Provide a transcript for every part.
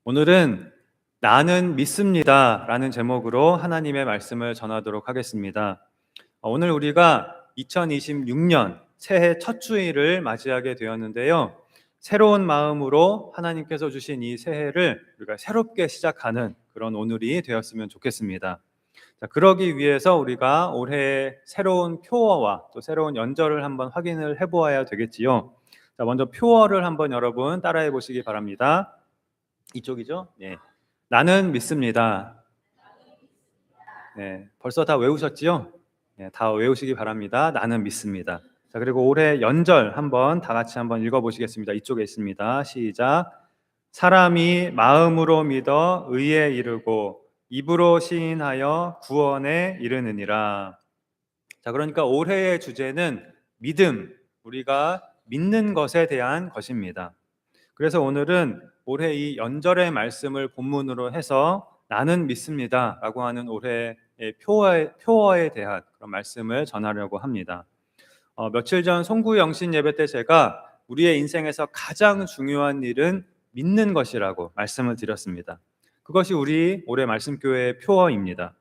오늘은 나는 믿습니다 라는 제목으로 하나님의 말씀을 전하도록 하겠습니다. 오늘 우리가 2026년 새해 첫 주일을 맞이하게 되었는데요. 새로운 마음으로 하나님께서 주신 이 새해를 우리가 새롭게 시작하는 그런 오늘이 되었으면 좋겠습니다. 자, 그러기 위해서 우리가 올해의 새로운 표어와 또 새로운 연절을 한번 확인을 해보아야 되겠지요. 자, 먼저 표어를 한번 여러분 따라해 보시기 바랍니다. 이쪽이죠? 네. 나는 믿습니다. 네. 벌써 다 외우셨지요? 네, 다 외우시기 바랍니다. 나는 믿습니다. 자, 그리고 올해 연절 한번 다 같이 한번 읽어보시겠습니다. 이쪽에 있습니다. 시작. 사람이 마음으로 믿어 의에 이르고 입으로 시인하여 구원에 이르느니라. 자, 그러니까 올해의 주제는 믿음, 우리가 믿는 것에 대한 것입니다. 그래서 오늘은 올해 이 연절의 말씀을 본문으로 해서 나는 믿습니다 라고 하는 올해의 표어에 대한 그런 말씀을 전하려고 합니다. 며칠 전 송구 영신 예배 때 제가 우리의 인생에서 가장 중요한 일은 믿는 것이라고 말씀을 드렸습니다. 그것이 우리 올해 말씀교회의 표어입니다.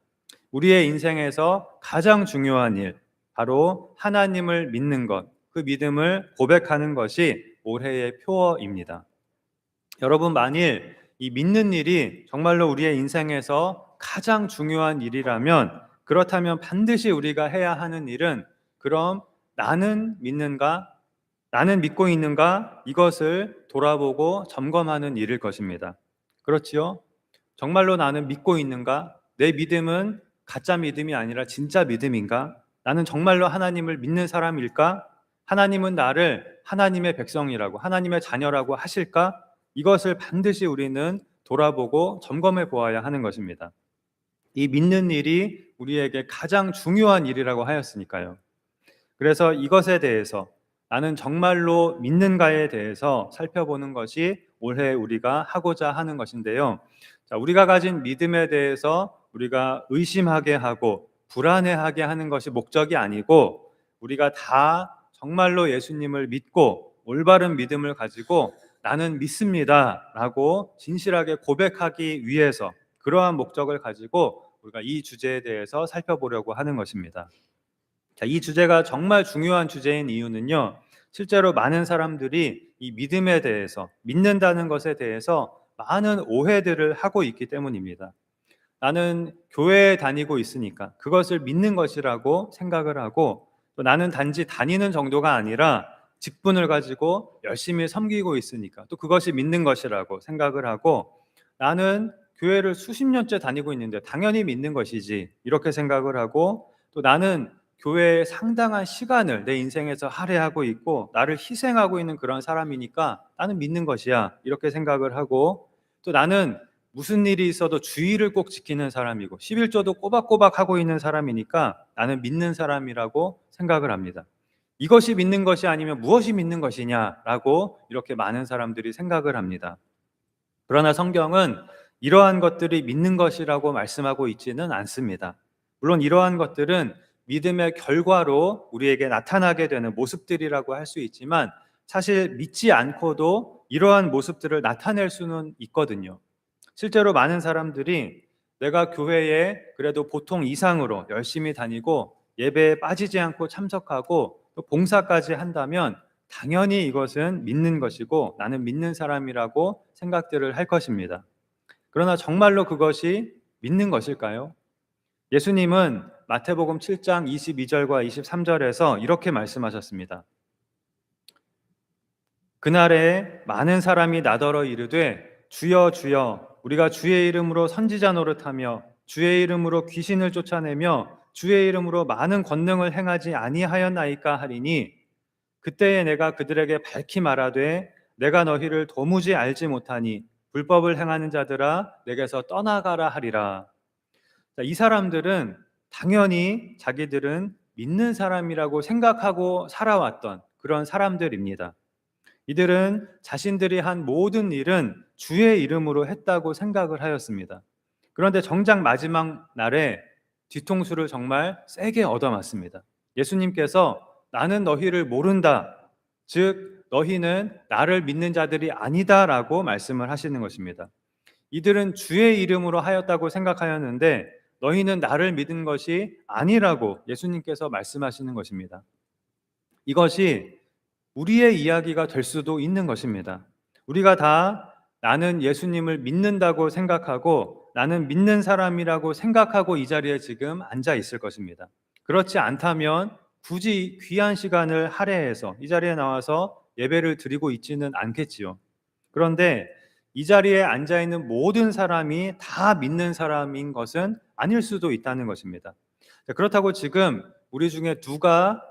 우리의 인생에서 가장 중요한 일, 바로 하나님을 믿는 것, 그 믿음을 고백하는 것이 올해의 표어입니다. 여러분, 만일 이 믿는 일이 정말로 우리의 인생에서 가장 중요한 일이라면, 그렇다면 반드시 우리가 해야 하는 일은, 그럼 나는 믿는가? 나는 믿고 있는가? 이것을 돌아보고 점검하는 일일 것입니다. 그렇지요? 정말로 나는 믿고 있는가? 내 믿음은 가짜 믿음이 아니라 진짜 믿음인가? 나는 정말로 하나님을 믿는 사람일까? 하나님은 나를 하나님의 백성이라고, 하나님의 자녀라고 하실까? 이것을 반드시 우리는 돌아보고 점검해 보아야 하는 것입니다. 이 믿는 일이 우리에게 가장 중요한 일이라고 하였으니까요. 그래서 이것에 대해서 나는 정말로 믿는가에 대해서 살펴보는 것이 올해 우리가 하고자 하는 것인데요. 자, 우리가 가진 믿음에 대해서 우리가 의심하게 하고 불안해하게 하는 것이 목적이 아니고, 우리가 다 정말로 예수님을 믿고 올바른 믿음을 가지고 나는 믿습니다 라고 진실하게 고백하기 위해서, 그러한 목적을 가지고 우리가 이 주제에 대해서 살펴보려고 하는 것입니다. 자, 이 주제가 정말 중요한 주제인 이유는요, 실제로 많은 사람들이 이 믿음에 대해서, 믿는다는 것에 대해서 많은 오해들을 하고 있기 때문입니다. 나는 교회에 다니고 있으니까 그것을 믿는 것이라고 생각을 하고, 또 나는 단지 다니는 정도가 아니라 직분을 가지고 열심히 섬기고 있으니까 또 그것이 믿는 것이라고 생각을 하고, 나는 교회를 수십 년째 다니고 있는데 당연히 믿는 것이지 이렇게 생각을 하고, 또 나는 교회에 상당한 시간을 내 인생에서 할애하고 있고 나를 희생하고 있는 그런 사람이니까 나는 믿는 것이야 이렇게 생각을 하고, 또 나는 무슨 일이 있어도 주의를 꼭 지키는 사람이고 11조도 꼬박꼬박 하고 있는 사람이니까 나는 믿는 사람이라고 생각을 합니다. 이것이 믿는 것이 아니면 무엇이 믿는 것이냐라고 이렇게 많은 사람들이 생각을 합니다. 그러나 성경은 이러한 것들이 믿는 것이라고 말씀하고 있지는 않습니다. 물론 이러한 것들은 믿음의 결과로 우리에게 나타나게 되는 모습들이라고 할 수 있지만, 사실 믿지 않고도 이러한 모습들을 나타낼 수는 있거든요. 실제로 많은 사람들이 내가 교회에 그래도 보통 이상으로 열심히 다니고 예배에 빠지지 않고 참석하고 또 봉사까지 한다면 당연히 이것은 믿는 것이고 나는 믿는 사람이라고 생각들을 할 것입니다. 그러나 정말로 그것이 믿는 것일까요? 예수님은 마태복음 7장 22절과 23절에서 이렇게 말씀하셨습니다. 그날에 많은 사람이 나더러 이르되 주여 주여 우리가 주의 이름으로 선지자 노릇하며 주의 이름으로 귀신을 쫓아내며 주의 이름으로 많은 권능을 행하지 아니하였나이까 하리니, 그때에 내가 그들에게 밝히 말하되 내가 너희를 도무지 알지 못하니 불법을 행하는 자들아 내게서 떠나가라 하리라. 자, 이 사람들은 당연히 자기들은 믿는 사람이라고 생각하고 살아왔던 그런 사람들입니다. 이들은 자신들이 한 모든 일은 주의 이름으로 했다고 생각을 하였습니다. 그런데 정작 마지막 날에 뒤통수를 정말 세게 얻어맞습니다. 예수님께서 나는 너희를 모른다, 즉 너희는 나를 믿는 자들이 아니다라고 말씀을 하시는 것입니다. 이들은 주의 이름으로 하였다고 생각하였는데 너희는 나를 믿은 것이 아니라고 예수님께서 말씀하시는 것입니다. 이것이 우리의 이야기가 될 수도 있는 것입니다. 우리가 다 나는 예수님을 믿는다고 생각하고 나는 믿는 사람이라고 생각하고 이 자리에 지금 앉아 있을 것입니다. 그렇지 않다면 굳이 귀한 시간을 할애해서 이 자리에 나와서 예배를 드리고 있지는 않겠지요. 그런데 이 자리에 앉아 있는 모든 사람이 다 믿는 사람인 것은 아닐 수도 있다는 것입니다. 그렇다고 지금 우리 중에 누가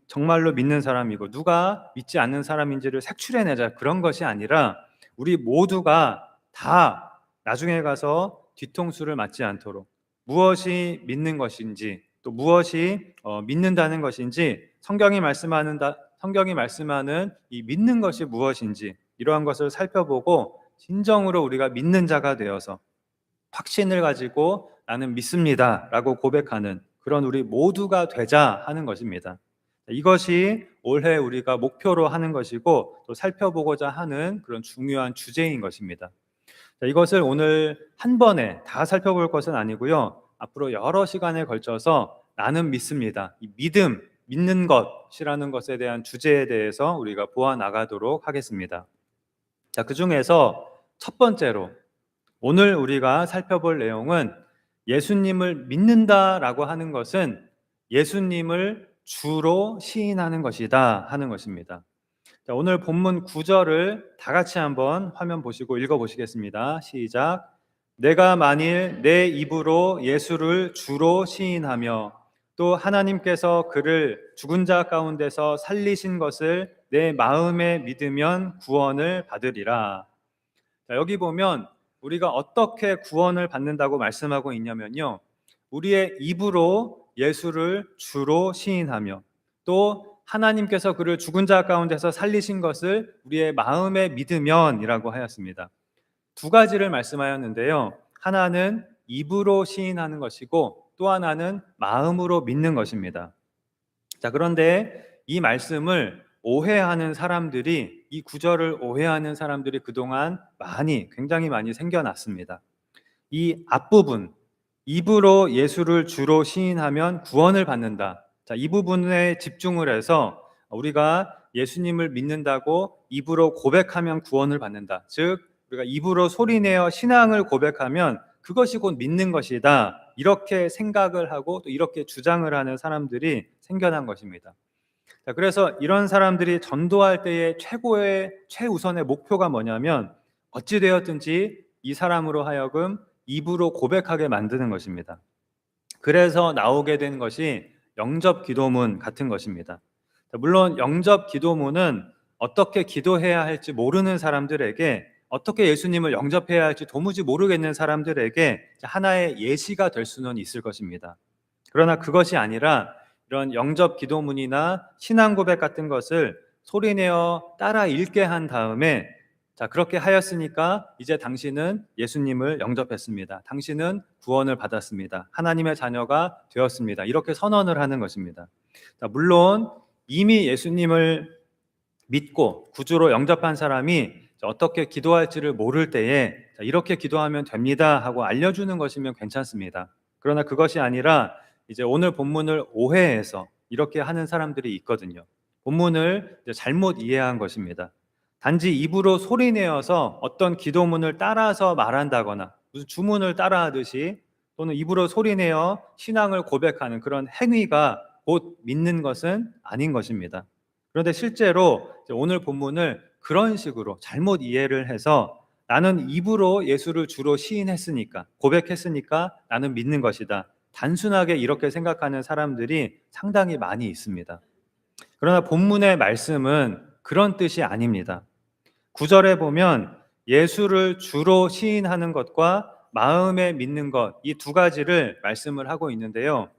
정말로 믿는 사람이고 누가 믿지 않는 사람인지를 색출해내자 그런 것이 아니라 우리 모두가 다 나중에 가서 뒤통수를 맞지 않도록 무엇이 믿는 것인지 또 무엇이 믿는다는 것인지 성경이 말씀하는 이 믿는 것이 무엇인지 이러한 것을 살펴보고 진정으로 우리가 믿는 자가 되어서 확신을 가지고 나는 믿습니다라고 고백하는 그런 우리 모두가 되자 하는 것입니다. 이것이 올해 우리가 목표로 하는 것이고 또 살펴보고자 하는 그런 중요한 주제인 것입니다. 이것을 오늘 한 번에 다 살펴볼 것은 아니고요. 앞으로 여러 시간에 걸쳐서 나는 믿습니다. 이 믿는 것이라는 것에 대한 주제에 대해서 우리가 보아 나가도록 하겠습니다. 자, 그 중에서 첫 번째로 오늘 우리가 살펴볼 내용은 예수님을 믿는다라고 하는 것은 예수님을 주로 시인하는 것이다 하는 것입니다. 자, 오늘 본문 9절을 다 같이 한번 화면 보시고 읽어보시겠습니다. 시작. 내가 만일 내 입으로 예수를 주로 시인하며 또 하나님께서 그를 죽은 자 가운데서 살리신 것을 내 마음에 믿으면 구원을 받으리라. 자, 여기 보면 우리가 어떻게 구원을 받는다고 말씀하고 있냐면요. 우리의 입으로 예수를 주로 시인하며 또 하나님께서 그를 죽은 자 가운데서 살리신 것을 우리의 마음에 믿으면이라고 하였습니다. 두 가지를 말씀하였는데요. 하나는 입으로 시인하는 것이고 또 하나는 마음으로 믿는 것입니다. 자, 그런데 이 말씀을 오해하는 사람들이 이 구절을 오해하는 사람들이 그동안 굉장히 많이 생겨났습니다. 이 앞부분 입으로 예수를 주로 시인하면 구원을 받는다. 자, 이 부분에 집중을 해서 우리가 예수님을 믿는다고 입으로 고백하면 구원을 받는다. 즉 우리가 입으로 소리내어 신앙을 고백하면 그것이 곧 믿는 것이다. 이렇게 생각을 하고 또 이렇게 주장을 하는 사람들이 생겨난 것입니다. 자, 그래서 이런 사람들이 전도할 때의 최우선의 목표가 뭐냐면 어찌되었든지 이 사람으로 하여금 입으로 고백하게 만드는 것입니다. 그래서 나오게 된 것이 영접 기도문 같은 것입니다. 물론 영접 기도문은 어떻게 기도해야 할지 모르는 사람들에게 어떻게 예수님을 영접해야 할지 도무지 모르겠는 사람들에게 하나의 예시가 될 수는 있을 것입니다. 그러나 그것이 아니라 이런 영접 기도문이나 신앙 고백 같은 것을 소리내어 따라 읽게 한 다음에 자, 그렇게 하였으니까 이제 당신은 예수님을 영접했습니다. 당신은 구원을 받았습니다. 하나님의 자녀가 되었습니다. 이렇게 선언을 하는 것입니다. 자, 물론 이미 예수님을 믿고 구주로 영접한 사람이 어떻게 기도할지를 모를 때에 이렇게 기도하면 됩니다 하고 알려주는 것이면 괜찮습니다. 그러나 그것이 아니라 이제 오늘 본문을 오해해서 이렇게 하는 사람들이 있거든요. 본문을 잘못 이해한 것입니다. 단지 입으로 소리내어서 어떤 기도문을 따라서 말한다거나 무슨 주문을 따라하듯이 또는 입으로 소리내어 신앙을 고백하는 그런 행위가 곧 믿는 것은 아닌 것입니다. 그런데 실제로 오늘 본문을 그런 식으로 잘못 이해를 해서 나는 입으로 예수를 주로 시인했으니까 고백했으니까 나는 믿는 것이다. 단순하게 이렇게 생각하는 사람들이 상당히 많이 있습니다. 그러나 본문의 말씀은 그런 뜻이 아닙니다. 9절에 보면 예수를 주로 시인하는 것과 마음에 믿는 것, 이 두 가지를 말씀을 하고 있는데요.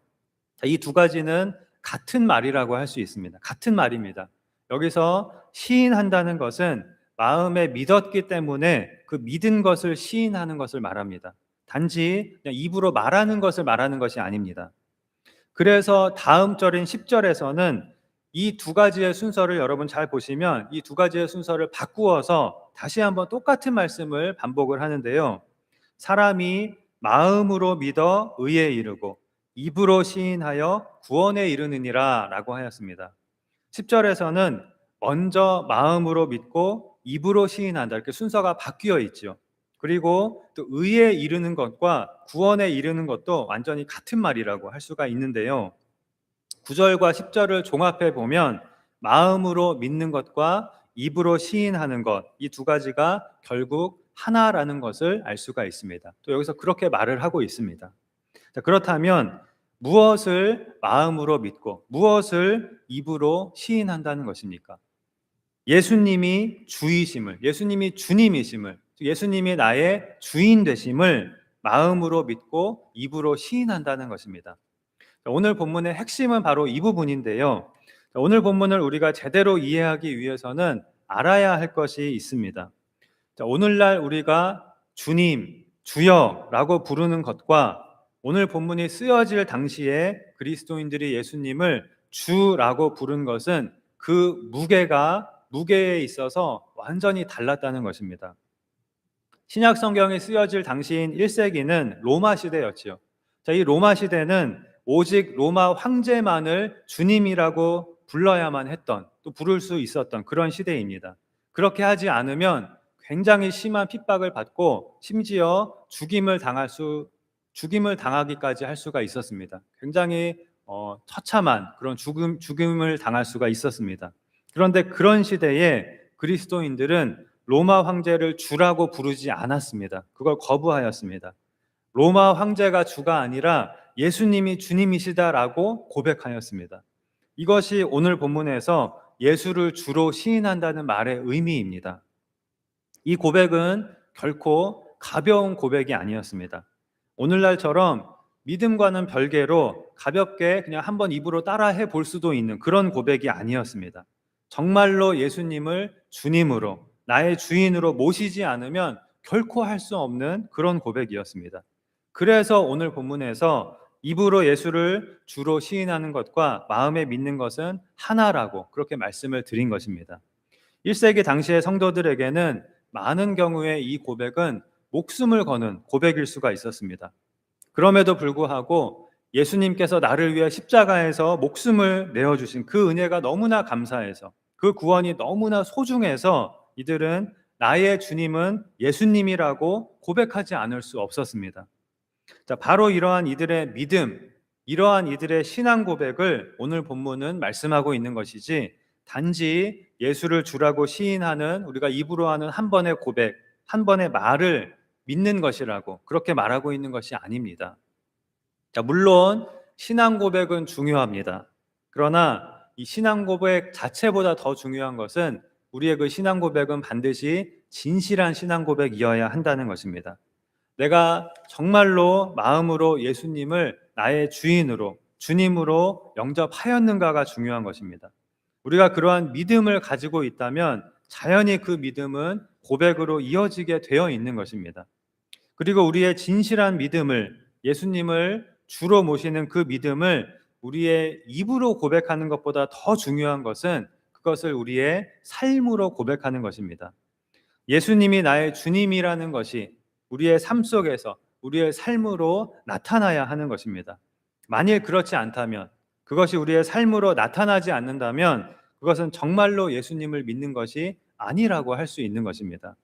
이 두 가지는 같은 말이라고 할 수 있습니다. 같은 말입니다. 여기서 시인한다는 것은 마음에 믿었기 때문에 그 믿은 것을 시인하는 것을 말합니다. 단지 그냥 입으로 말하는 것을 말하는 것이 아닙니다. 그래서 다음 절인 10절에서는 이 두 가지의 순서를 여러분 잘 보시면 이 두 가지의 순서를 바꾸어서 다시 한번 똑같은 말씀을 반복을 하는데요. 사람이 마음으로 믿어 의에 이르고 입으로 시인하여 구원에 이르느니라 라고 하였습니다. 10절에서는 먼저 마음으로 믿고 입으로 시인한다, 이렇게 순서가 바뀌어 있죠. 그리고 또 의에 이르는 것과 구원에 이르는 것도 완전히 같은 말이라고 할 수가 있는데요. 9절과 10절을 종합해 보면 마음으로 믿는 것과 입으로 시인하는 것, 이 두 가지가 결국 하나라는 것을 알 수가 있습니다. 또 여기서 그렇게 말을 하고 있습니다. 자, 그렇다면 무엇을 마음으로 믿고 무엇을 입으로 시인한다는 것입니까? 예수님이 주이심을, 예수님이 주님이심을, 예수님이 나의 주인 되심을 마음으로 믿고 입으로 시인한다는 것입니다. 오늘 본문의 핵심은 바로 이 부분인데요. 오늘 본문을 우리가 제대로 이해하기 위해서는 알아야 할 것이 있습니다. 오늘날 우리가 주님, 주여라고 부르는 것과 오늘 본문이 쓰여질 당시에 그리스도인들이 예수님을 주라고 부른 것은 그 무게에 있어서 완전히 달랐다는 것입니다. 신약 성경이 쓰여질 당시인 1세기는 로마 시대였지요. 자, 이 로마 시대는 오직 로마 황제만을 주님이라고 불러야만 했던, 또 부를 수 있었던 그런 시대입니다. 그렇게 하지 않으면 굉장히 심한 핍박을 받고 심지어 죽임을 당하기까지 할 수가 있었습니다. 굉장히 처참한 그런 죽임을 당할 수가 있었습니다. 그런데 그런 시대에 그리스도인들은 로마 황제를 주라고 부르지 않았습니다. 그걸 거부하였습니다. 로마 황제가 주가 아니라 예수님이 주님이시다라고 고백하였습니다. 이것이 오늘 본문에서 예수를 주로 시인한다는 말의 의미입니다. 이 고백은 결코 가벼운 고백이 아니었습니다. 오늘날처럼 믿음과는 별개로 가볍게 그냥 한번 입으로 따라해 볼 수도 있는 그런 고백이 아니었습니다. 정말로 예수님을 주님으로, 나의 주인으로 모시지 않으면 결코 할 수 없는 그런 고백이었습니다. 그래서 오늘 본문에서 입으로 예수를 주로 시인하는 것과 마음에 믿는 것은 하나라고 그렇게 말씀을 드린 것입니다. 1세기 당시의 성도들에게는 많은 경우에 이 고백은 목숨을 거는 고백일 수가 있었습니다. 그럼에도 불구하고 예수님께서 나를 위해 십자가에서 목숨을 내어주신 그 은혜가 너무나 감사해서, 그 구원이 너무나 소중해서 이들은 나의 주님은 예수님이라고 고백하지 않을 수 없었습니다. 자, 바로 이러한 이들의 믿음, 이러한 이들의 신앙 고백을 오늘 본문은 말씀하고 있는 것이지, 단지 예수를 주라고 시인하는, 우리가 입으로 하는 한 번의 고백, 한 번의 말을 믿는 것이라고 그렇게 말하고 있는 것이 아닙니다. 자, 물론 신앙 고백은 중요합니다. 그러나 이 신앙 고백 자체보다 더 중요한 것은 우리의 그 신앙 고백은 반드시 진실한 신앙 고백이어야 한다는 것입니다. 내가 정말로 마음으로 예수님을 나의 주인으로, 주님으로 영접하였는가가 중요한 것입니다. 우리가 그러한 믿음을 가지고 있다면 자연히 그 믿음은 고백으로 이어지게 되어 있는 것입니다. 그리고 우리의 진실한 믿음을, 예수님을 주로 모시는 그 믿음을 우리의 입으로 고백하는 것보다 더 중요한 것은 그것을 우리의 삶으로 고백하는 것입니다. 예수님이 나의 주님이라는 것이 우리의 삶 속에서, 우리의 삶으로 나타나야 하는 것입니다. 만일 그렇지 않다면, 그것이 우리의 삶으로 나타나지 않는다면 그것은 정말로 예수님을 믿는 것이 아니라고 할 수 있는 것입니다.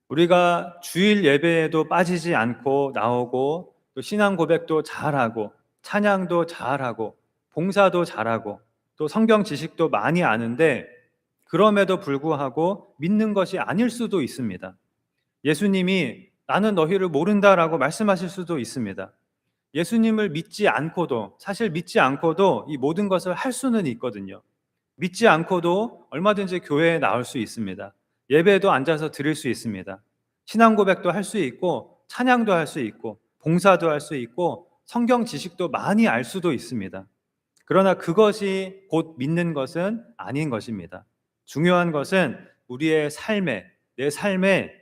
우리가 주일 예배에도 빠지지 않고 나오고, 또 신앙 고백도 잘하고, 찬양도 잘하고, 봉사도 잘하고, 또 성경 지식도 많이 아는데 그럼에도 불구하고 믿는 것이 아닐 수도 있습니다. 예수님이 나는 너희를 모른다라고 말씀하실 수도 있습니다. 예수님을 믿지 않고도, 사실 믿지 않고도 이 모든 것을 할 수는 있거든요. 믿지 않고도 얼마든지 교회에 나올 수 있습니다. 예배에도 앉아서 드릴 수 있습니다. 신앙 고백도 할 수 있고, 찬양도 할 수 있고, 봉사도 할 수 있고, 성경 지식도 많이 알 수도 있습니다. 그러나 그것이 곧 믿는 것은 아닌 것입니다. 중요한 것은 우리의 삶에, 내 삶에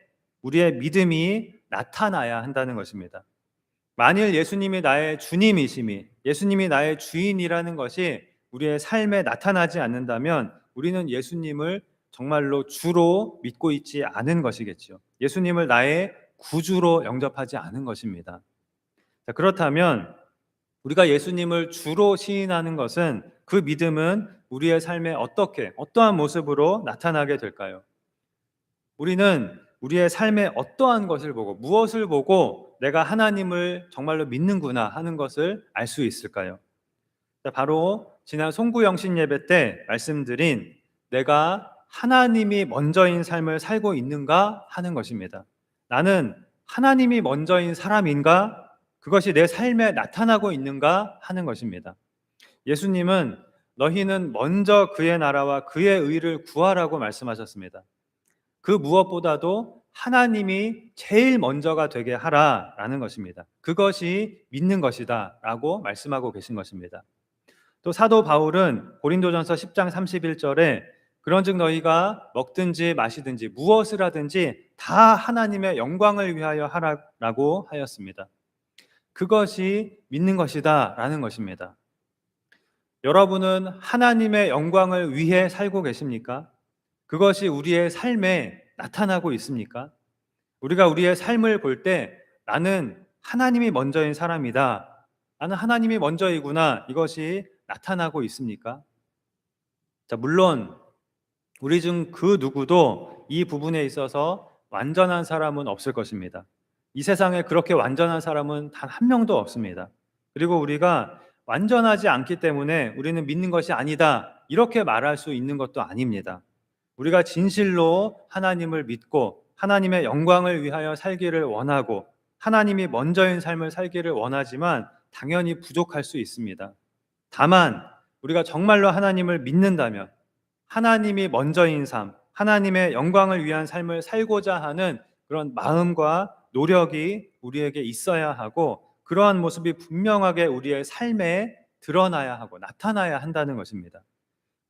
우리의 믿음이 나타나야 한다는 것입니다. 만일 예수님이 나의 주님이심이, 예수님이 나의 주인이라는 것이 우리의 삶에 나타나지 않는다면 우리는 예수님을 정말로 주로 믿고 있지 않은 것이겠죠. 예수님을 나의 구주로 영접하지 않은 것입니다. 자, 그렇다면 우리가 예수님을 주로 시인하는 것은 그 믿음은 우리의 삶에 어떠한 모습으로 나타나게 될까요? 우리는 우리의 삶에 어떠한 것을 보고 무엇을 보고 내가 하나님을 정말로 믿는구나 하는 것을 알 수 있을까요? 바로 지난 송구영신 예배 때 말씀드린 내가 하나님이 먼저인 삶을 살고 있는가 하는 것입니다. 나는 하나님이 먼저인 사람인가? 그것이 내 삶에 나타나고 있는가 하는 것입니다. 예수님은 너희는 먼저 그의 나라와 그의 의를 구하라고 말씀하셨습니다. 그 무엇보다도 하나님이 제일 먼저가 되게 하라라는 것입니다. 그것이 믿는 것이다 라고 말씀하고 계신 것입니다. 또 사도 바울은 고린도전서 10장 31절에 그런즉 너희가 먹든지 마시든지 무엇을 하든지 다 하나님의 영광을 위하여 하라고 하였습니다. 그것이 믿는 것이다 라는 것입니다. 여러분은 하나님의 영광을 위해 살고 계십니까? 그것이 우리의 삶에 나타나고 있습니까? 우리가 우리의 삶을 볼 때 나는 하나님이 먼저인 사람이다. 나는 하나님이 먼저이구나. 이것이 나타나고 있습니까? 자, 물론 우리 중 그 누구도 이 부분에 있어서 완전한 사람은 없을 것입니다. 이 세상에 그렇게 완전한 사람은 단 한 명도 없습니다. 그리고 우리가 완전하지 않기 때문에 우리는 믿는 것이 아니다. 이렇게 말할 수 있는 것도 아닙니다. 우리가 진실로 하나님을 믿고 하나님의 영광을 위하여 살기를 원하고 하나님이 먼저인 삶을 살기를 원하지만 당연히 부족할 수 있습니다. 다만 우리가 정말로 하나님을 믿는다면 하나님이 먼저인 삶, 하나님의 영광을 위한 삶을 살고자 하는 그런 마음과 노력이 우리에게 있어야 하고 그러한 모습이 분명하게 우리의 삶에 드러나야 하고 나타나야 한다는 것입니다.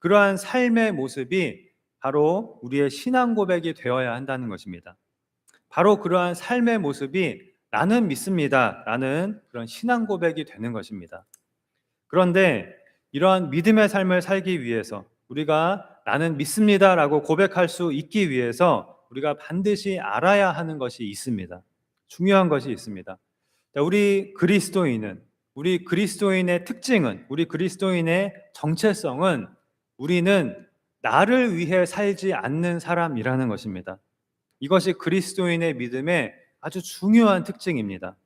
그러한 삶의 모습이 바로 우리의 신앙 고백이 되어야 한다는 것입니다. 바로 그러한 삶의 모습이 나는 믿습니다 라는 그런 신앙 고백이 되는 것입니다. 그런데 이러한 믿음의 삶을 살기 위해서 우리가 나는 믿습니다 라고 고백할 수 있기 위해서 우리가 반드시 알아야 하는 것이 있습니다. 중요한 것이 있습니다. 우리 그리스도인의 특징은, 우리 그리스도인의 정체성은 우리는 나를 위해 살지 않는 사람이라는 것입니다. 이것이 그리스도인의 믿음의 아주 중요한 특징입니다.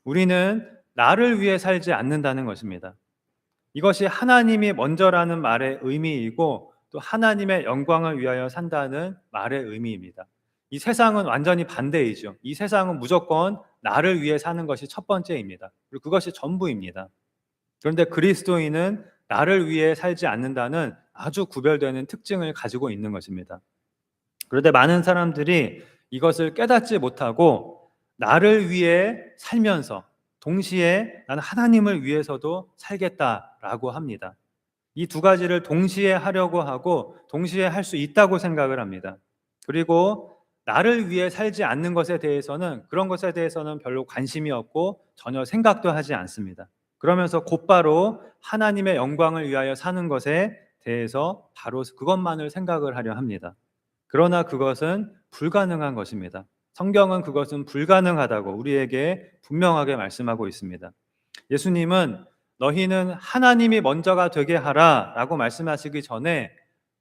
우리는 나를 위해 살지 않는다는 것입니다. 이것이 하나님이 먼저라는 말의 의미이고 또 하나님의 영광을 위하여 산다는 말의 의미입니다. 이 세상은 완전히 반대이죠. 이 세상은 무조건 나를 위해 사는 것이 첫 번째입니다. 그리고 그것이 전부입니다. 그런데 그리스도인은 나를 위해 살지 않는다는 아주 구별되는 특징을 가지고 있는 것입니다. 그런데 많은 사람들이 이것을 깨닫지 못하고 나를 위해 살면서 동시에 나는 하나님을 위해서도 살겠다라고 합니다. 이 두 가지를 동시에 하려고 하고 동시에 할 수 있다고 생각을 합니다. 그리고 나를 위해 살지 않는 것에 대해서는 그런 것에 대해서는 별로 관심이 없고 전혀 생각도 하지 않습니다. 그러면서 곧바로 하나님의 영광을 위하여 사는 것에 대해서 바로 그것만을 생각을 하려 합니다. 그러나 그것은 불가능한 것입니다. 성경은 그것은 불가능하다고 우리에게 분명하게 말씀하고 있습니다. 예수님은 너희는 하나님이 먼저가 되게 하라 라고 말씀하시기 전에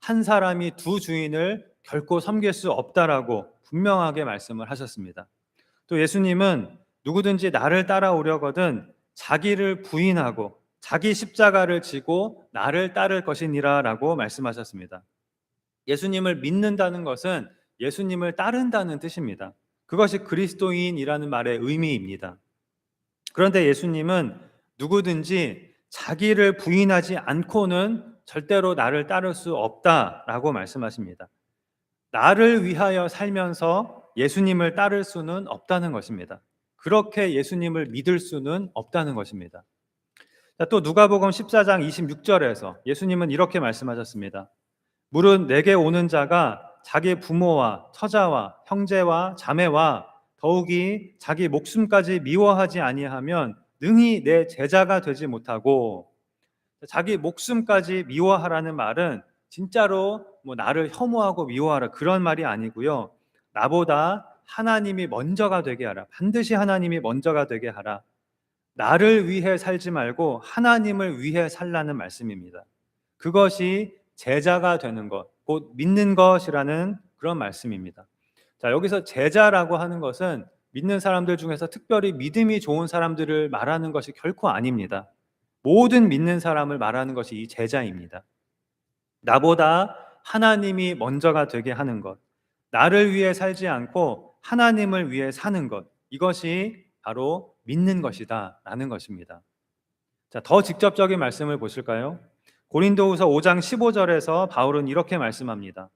한 사람이 두 주인을 결코 섬길 수 없다라고 분명하게 말씀을 하셨습니다. 또 예수님은 누구든지 나를 따라오려거든 자기를 부인하고 자기 십자가를 지고 나를 따를 것이니라 라고 말씀하셨습니다. 예수님을 믿는다는 것은 예수님을 따른다는 뜻입니다. 그것이 그리스도인이라는 말의 의미입니다. 그런데 예수님은 누구든지 자기를 부인하지 않고는 절대로 나를 따를 수 없다라고 말씀하십니다. 나를 위하여 살면서 예수님을 따를 수는 없다는 것입니다. 그렇게 예수님을 믿을 수는 없다는 것입니다. 또 누가복음 14장 26절에서 예수님은 이렇게 말씀하셨습니다. 무릇 내게 오는 자가 자기 부모와 처자와 형제와 자매와 더욱이 자기 목숨까지 미워하지 아니하면 능히 내 제자가 되지 못하고, 자기 목숨까지 미워하라는 말은 진짜로 나를 혐오하고 미워하라 그런 말이 아니고요. 나보다 하나님이 먼저가 되게 하라. 반드시 하나님이 먼저가 되게 하라. 나를 위해 살지 말고 하나님을 위해 살라는 말씀입니다. 그것이 제자가 되는 것, 곧 믿는 것이라는 그런 말씀입니다. 자, 여기서 제자라고 하는 것은 믿는 사람들 중에서 특별히 믿음이 좋은 사람들을 말하는 것이 결코 아닙니다. 모든 믿는 사람을 말하는 것이 이 제자입니다. 나보다 하나님이 먼저가 되게 하는 것, 나를 위해 살지 않고 하나님을 위해 사는 것, 이것이 바로 믿는 것이다 라는 것입니다. 자, 더 직접적인 말씀을 보실까요? 고린도후서 5장 15절에서 바울은 이렇게 말씀합니다.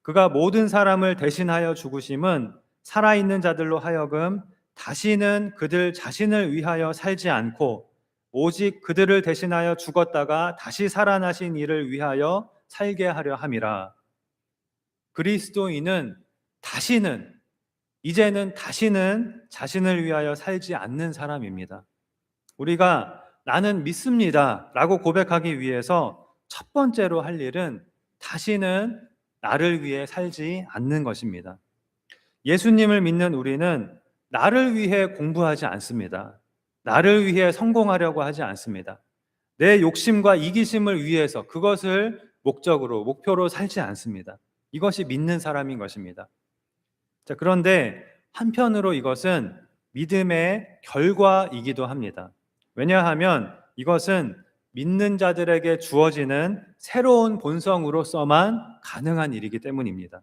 그가 모든 사람을 대신하여 죽으심은 살아있는 자들로 하여금 다시는 그들 자신을 위하여 살지 않고 오직 그들을 대신하여 죽었다가 다시 살아나신 이를 위하여 살게 하려 함이라. 그리스도인은 이제는 다시는 자신을 위하여 살지 않는 사람입니다. 우리가 나는 믿습니다 라고 고백하기 위해서 첫 번째로 할 일은 다시는 나를 위해 살지 않는 것입니다. 예수님을 믿는 우리는 나를 위해 공부하지 않습니다. 나를 위해 성공하려고 하지 않습니다. 내 욕심과 이기심을 위해서 그것을 목표로 살지 않습니다. 이것이 믿는 사람인 것입니다. 자, 그런데 한편으로 이것은 믿음의 결과이기도 합니다. 왜냐하면 이것은 믿는 자들에게 주어지는 새로운 본성으로서만 가능한 일이기 때문입니다.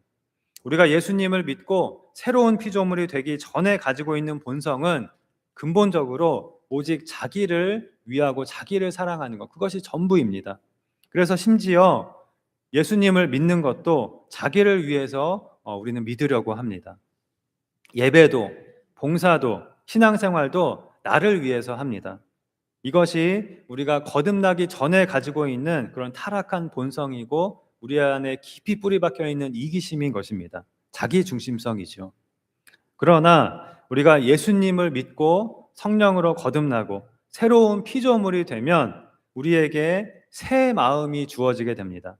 우리가 예수님을 믿고 새로운 피조물이 되기 전에 가지고 있는 본성은 근본적으로 오직 자기를 위하고 자기를 사랑하는 것, 그것이 전부입니다. 그래서 심지어 예수님을 믿는 것도 자기를 위해서 우리는 믿으려고 합니다. 예배도, 봉사도, 신앙생활도 나를 위해서 합니다. 이것이 우리가 거듭나기 전에 가지고 있는 그런 타락한 본성이고 우리 안에 깊이 뿌리 박혀 있는 이기심인 것입니다. 자기 중심성이죠. 그러나 우리가 예수님을 믿고 성령으로 거듭나고 새로운 피조물이 되면 우리에게 새 마음이 주어지게 됩니다.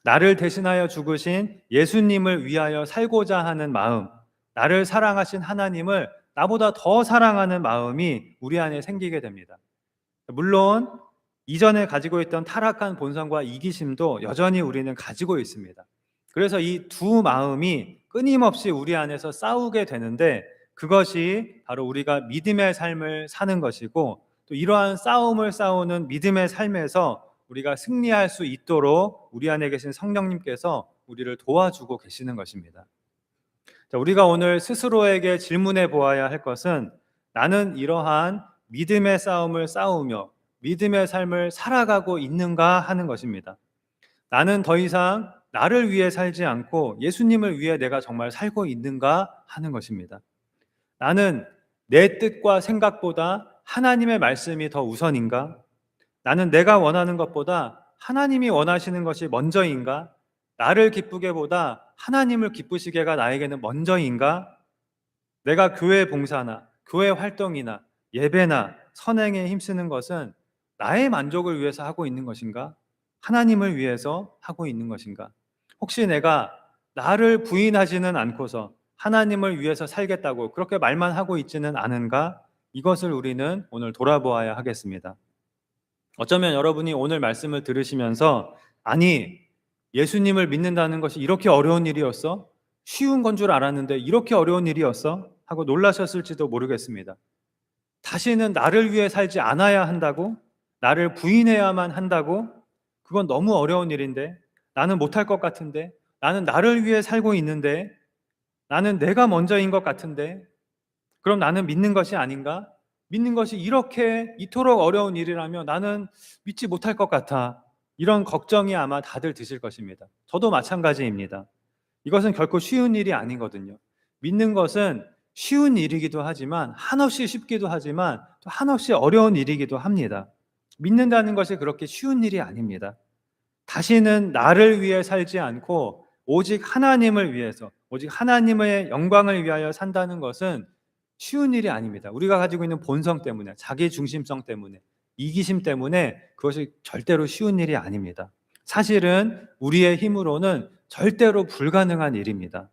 나를 대신하여 죽으신 예수님을 위하여 살고자 하는 마음, 나를 사랑하신 하나님을 나보다 더 사랑하는 마음이 우리 안에 생기게 됩니다. 물론 이전에 가지고 있던 타락한 본성과 이기심도 여전히 우리는 가지고 있습니다. 그래서 이 두 마음이 끊임없이 우리 안에서 싸우게 되는데 그것이 바로 우리가 믿음의 삶을 사는 것이고 또 이러한 싸움을 싸우는 믿음의 삶에서 우리가 승리할 수 있도록 우리 안에 계신 성령님께서 우리를 도와주고 계시는 것입니다. 자, 우리가 오늘 스스로에게 질문해 보아야 할 것은 나는 이러한 믿음의 싸움을 싸우며 믿음의 삶을 살아가고 있는가 하는 것입니다. 나는 더 이상 나를 위해 살지 않고 예수님을 위해 내가 정말 살고 있는가 하는 것입니다. 나는 내 뜻과 생각보다 하나님의 말씀이 더 우선인가? 나는 내가 원하는 것보다 하나님이 원하시는 것이 먼저인가? 나를 기쁘게 보다 하나님을 기쁘시게가 나에게는 먼저인가? 내가 교회 봉사나 교회 활동이나 예배나 선행에 힘쓰는 것은 나의 만족을 위해서 하고 있는 것인가? 하나님을 위해서 하고 있는 것인가? 혹시 내가 나를 부인하지는 않고서 하나님을 위해서 살겠다고 그렇게 말만 하고 있지는 않은가? 이것을 우리는 오늘 돌아보아야 하겠습니다. 어쩌면 여러분이 오늘 말씀을 들으시면서 아니, 예수님을 믿는다는 것이 이렇게 어려운 일이었어? 쉬운 건 줄 알았는데 이렇게 어려운 일이었어? 하고 놀라셨을지도 모르겠습니다. 다시는 나를 위해 살지 않아야 한다고? 나를 부인해야만 한다고? 그건 너무 어려운 일인데, 나는 못할 것 같은데, 나는 나를 위해 살고 있는데, 나는 내가 먼저인 것 같은데, 그럼 나는 믿는 것이 아닌가? 믿는 것이 이토록 어려운 일이라면 나는 믿지 못할 것 같아. 이런 걱정이 아마 다들 드실 것입니다. 저도 마찬가지입니다. 이것은 결코 쉬운 일이 아니거든요. 믿는 것은 쉬운 일이기도 하지만 한없이 쉽기도 하지만 또 한없이 어려운 일이기도 합니다. 믿는다는 것이 그렇게 쉬운 일이 아닙니다. 다시는 나를 위해 살지 않고 오직 하나님을 위해서, 오직 하나님의 영광을 위하여 산다는 것은 쉬운 일이 아닙니다. 우리가 가지고 있는 본성 때문에, 자기 중심성 때문에, 이기심 때문에 그것이 절대로 쉬운 일이 아닙니다. 사실은 우리의 힘으로는 절대로 불가능한 일입니다.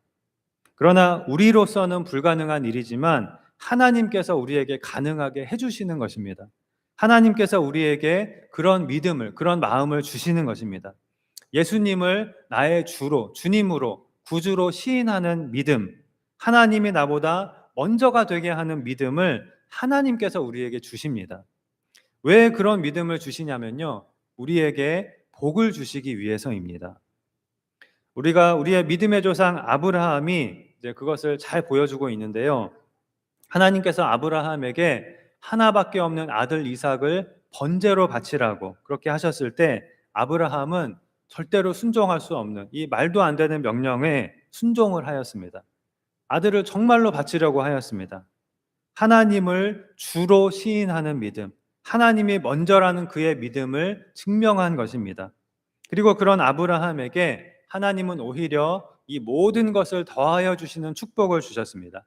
그러나 우리로서는 불가능한 일이지만 하나님께서 우리에게 가능하게 해주시는 것입니다. 하나님께서 우리에게 그런 믿음을, 그런 마음을 주시는 것입니다. 예수님을 나의 주로, 주님으로, 구주로 시인하는 믿음, 하나님이 나보다 먼저가 되게 하는 믿음을 하나님께서 우리에게 주십니다. 왜 그런 믿음을 주시냐면요, 우리에게 복을 주시기 위해서입니다. 우리가 우리의 믿음의 조상 아브라함이 이제 그것을 잘 보여주고 있는데요. 하나님께서 아브라함에게 하나밖에 없는 아들 이삭을 번제로 바치라고 그렇게 하셨을 때 아브라함은 절대로 순종할 수 없는 이 말도 안 되는 명령에 순종을 하였습니다. 아들을 정말로 바치려고 하였습니다. 하나님을 주로 시인하는 믿음, 하나님이 먼저라는 그의 믿음을 증명한 것입니다. 그리고 그런 아브라함에게 하나님은 오히려 이 모든 것을 더하여 주시는 축복을 주셨습니다.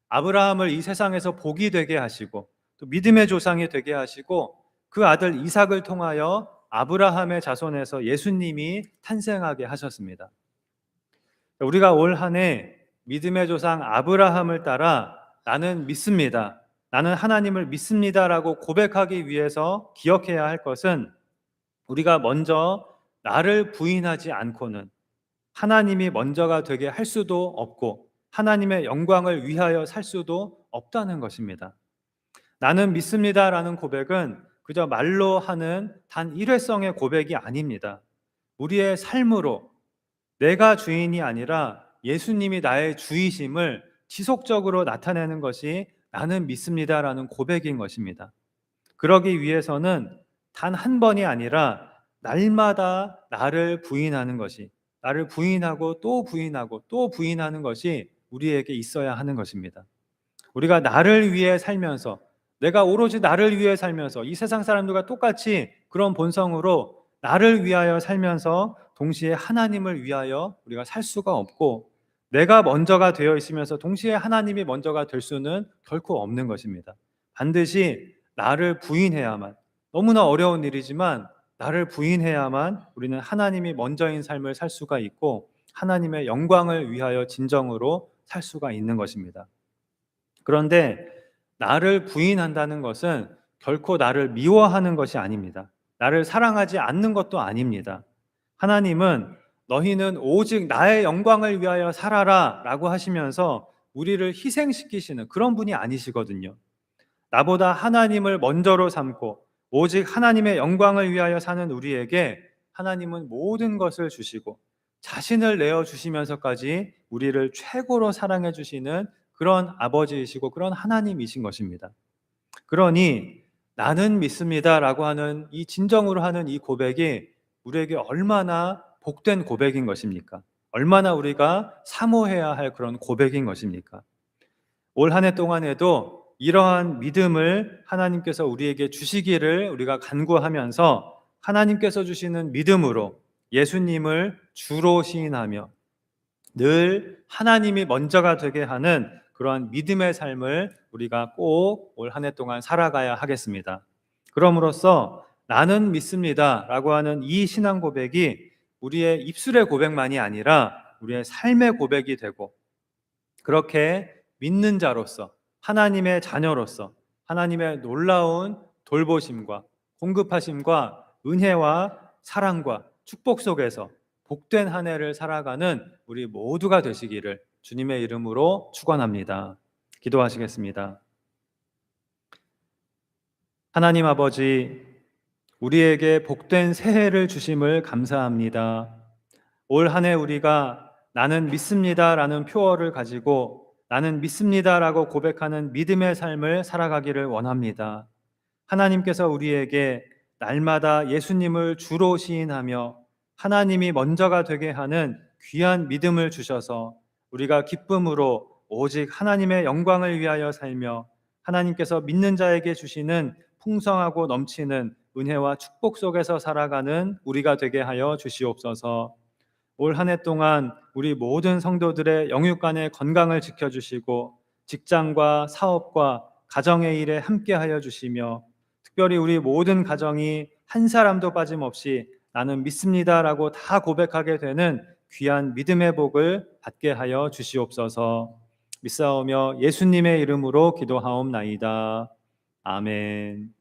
아브라함을 이 세상에서 복이 되게 하시고 또 믿음의 조상이 되게 하시고 그 아들 이삭을 통하여 아브라함의 자손에서 예수님이 탄생하게 하셨습니다. 우리가 올 한 해 믿음의 조상 아브라함을 따라 나는 믿습니다, 나는 하나님을 믿습니다라고 고백하기 위해서 기억해야 할 것은 우리가 먼저 나를 부인하지 않고는 하나님이 먼저가 되게 할 수도 없고 하나님의 영광을 위하여 살 수도 없다는 것입니다. 나는 믿습니다라는 고백은 그저 말로 하는 단 일회성의 고백이 아닙니다. 우리의 삶으로 내가 주인이 아니라 예수님이 나의 주이심을 지속적으로 나타내는 것이 나는 믿습니다라는 고백인 것입니다. 그러기 위해서는 단 한 번이 아니라 날마다 나를 부인하는 것이, 나를 부인하고 또 부인하고 또 부인하는 것이 우리에게 있어야 하는 것입니다. 우리가 나를 위해 살면서, 내가 오로지 나를 위해 살면서 이 세상 사람들과 똑같이 그런 본성으로 나를 위하여 살면서 동시에 하나님을 위하여 우리가 살 수가 없고, 내가 먼저가 되어 있으면서 동시에 하나님이 먼저가 될 수는 결코 없는 것입니다. 반드시 나를 부인해야만, 너무나 어려운 일이지만 나를 부인해야만 우리는 하나님이 먼저인 삶을 살 수가 있고 하나님의 영광을 위하여 진정으로 살 수가 있는 것입니다. 그런데 나를 부인한다는 것은 결코 나를 미워하는 것이 아닙니다. 나를 사랑하지 않는 것도 아닙니다. 하나님은 너희는 오직 나의 영광을 위하여 살아라 라고 하시면서 우리를 희생시키시는 그런 분이 아니시거든요. 나보다 하나님을 먼저로 삼고 오직 하나님의 영광을 위하여 사는 우리에게 하나님은 모든 것을 주시고 자신을 내어주시면서까지 우리를 최고로 사랑해 주시는 그런 아버지이시고 그런 하나님이신 것입니다. 그러니 나는 믿습니다 라고 하는 이 진정으로 하는 이 고백이 우리에게 얼마나 복된 고백인 것입니까? 얼마나 우리가 사모해야 할 그런 고백인 것입니까? 올 한 해 동안에도 이러한 믿음을 하나님께서 우리에게 주시기를 우리가 간구하면서 하나님께서 주시는 믿음으로 예수님을 주로 시인하며 늘 하나님이 먼저가 되게 하는 그러한 믿음의 삶을 우리가 꼭 올 한 해 동안 살아가야 하겠습니다. 그럼으로써 나는 믿습니다 라고 하는 이 신앙 고백이 우리의 입술의 고백만이 아니라 우리의 삶의 고백이 되고, 그렇게 믿는 자로서 하나님의 자녀로서 하나님의 놀라운 돌보심과 공급하심과 은혜와 사랑과 축복 속에서 복된 한 해를 살아가는 우리 모두가 되시기를 주님의 이름으로 축원합니다. 기도하시겠습니다. 하나님 아버지, 우리에게 복된 새해를 주심을 감사합니다. 올 한 해 우리가 나는 믿습니다라는 표어를 가지고 나는 믿습니다라고 고백하는 믿음의 삶을 살아가기를 원합니다. 하나님께서 우리에게 날마다 예수님을 주로 시인하며 하나님이 먼저가 되게 하는 귀한 믿음을 주셔서 우리가 기쁨으로 오직 하나님의 영광을 위하여 살며 하나님께서 믿는 자에게 주시는 풍성하고 넘치는 은혜와 축복 속에서 살아가는 우리가 되게 하여 주시옵소서. 올 한 해 동안 우리 모든 성도들의 영육간의 건강을 지켜주시고 직장과 사업과 가정의 일에 함께하여 주시며 특별히 우리 모든 가정이 한 사람도 빠짐없이 나는 믿습니다라고 다 고백하게 되는 귀한 믿음의 복을 받게 하여 주시옵소서. 믿사오며 예수님의 이름으로 기도하옵나이다. 아멘.